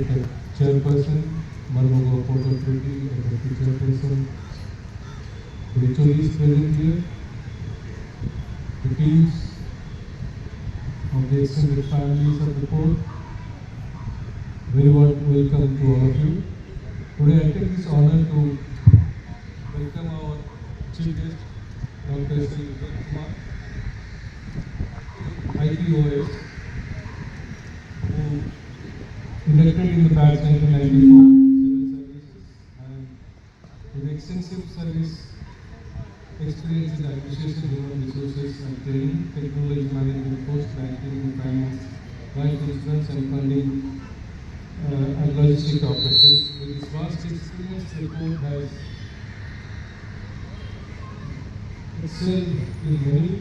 Chairperson, Marmogo Port Authority, Deputy Chairperson, the HODs present here, the teams of the extended families of the port, very warm welcome to all of you. Today I take this honor to welcome our Chief Guest, Dr. Sri Vivek Kumar, IPOS, who inducted in the batch 1994 civil services and with extensive service experience in administration, human resources and training, technology management, post-banking, finance, life insurance and funding and logistic operations. With his vast experience, the port has excelled in many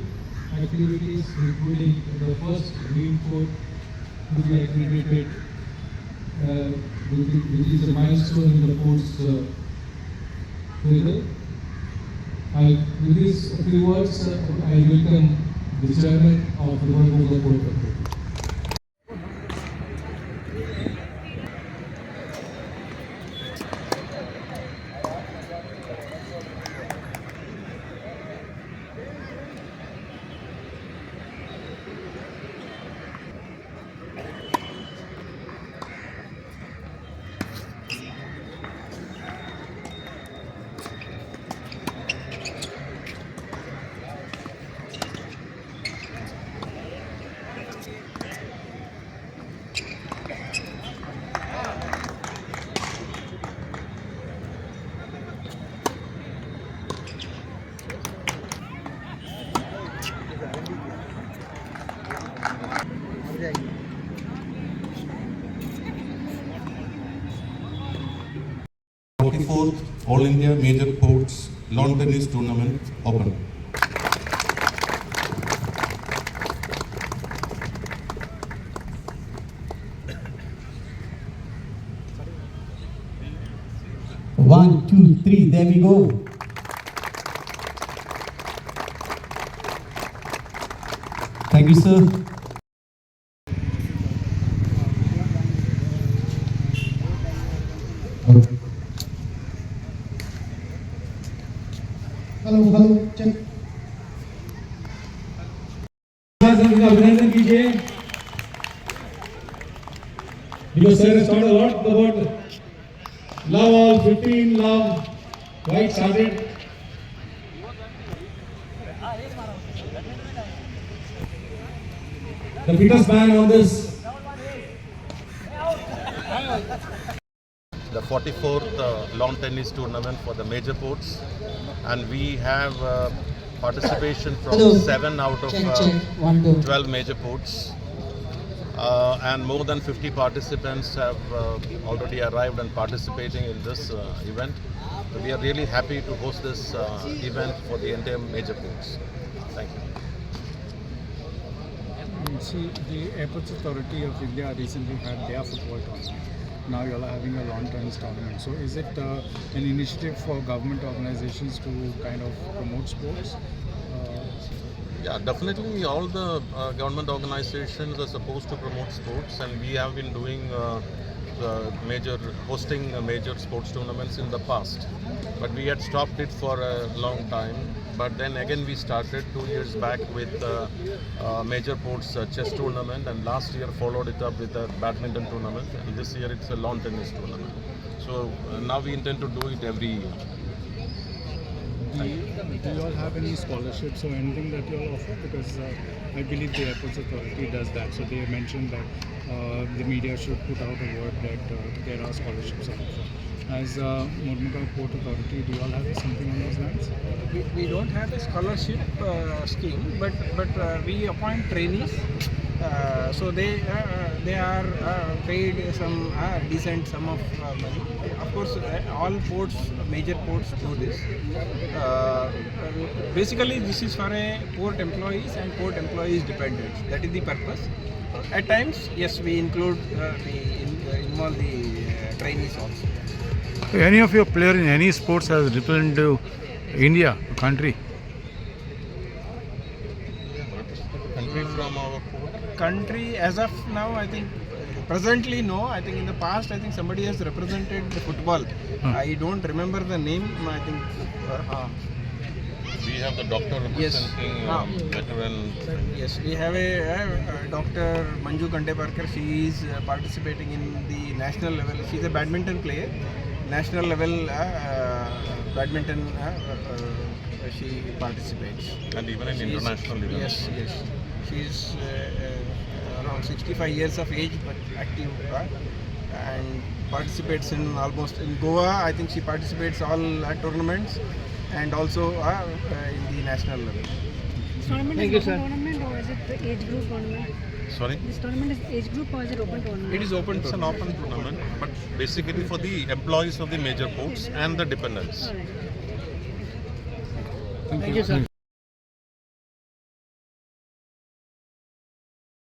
activities, including the first green port to be accredited, which is a milestone in the port's career. With these few words, I welcome the chairman of the Marmogo Port Authority. All India Major Ports Lawn Tennis Tournament open. One, two, three, there we go. Thank you, sir. Hello check अभिनंदन कीजिए because sir has talked a lot about love all 15 love white started the fittest man on this. The 44th lawn tennis tournament for the major ports, and we have participation from 7 out of 12 major ports, and more than 50 participants have already arrived and participating in this event. So we are really happy to host this event for the entire major ports. Thank you. See, the Airports Authority of India recently had their football tournament. Now you all are having a lawn tennis tournament. So is it an initiative for government organizations to kind of promote sports? Yeah, definitely all the government organizations are supposed to promote sports, and we have been doing hosting major sports tournaments in the past. But we had stopped it for a long time. But then again we started 2 years back with major ports chess tournament, and last year followed it up with a badminton tournament, and this year it's a lawn tennis tournament. So now we intend to do it every year. Do you all have any scholarships or anything that you all offer? Because I believe the Airports Authority does that. So they mentioned that the media should put out a word that there are scholarships offered. As Marmogo Port Authority, do you all have something on those lines? We don't have a scholarship scheme, but we appoint trainees. So they are paid some decent sum of money. Of course, all ports, major ports do this. Basically, this is for a port employees and port employees dependents. That is the purpose. At times, yes, we include, involve the trainees also. Any of your player in any sports has represented India, country? Country from our port? Country, as of now, I think Presently, no. I think in the past, I think somebody has represented the football. I don't remember the name. I think. We have the doctor Yes. representing veteran. Yes, we have a Dr. Manju Kandeparkar. She is participating in the national level. She is a badminton player. National level badminton. She participates. And even in She is- international level. Yes, yes. She is around 65 years of age, but active and participates in almost in Goa. I think she participates all tournaments and also in the national level. This tournament is open tournament or is it the age group tournament? Sorry? This tournament is age group or is it open tournament? It is open. It's an open tournament, but basically for the employees of the major ports and the dependents. All right. Thank you, sir.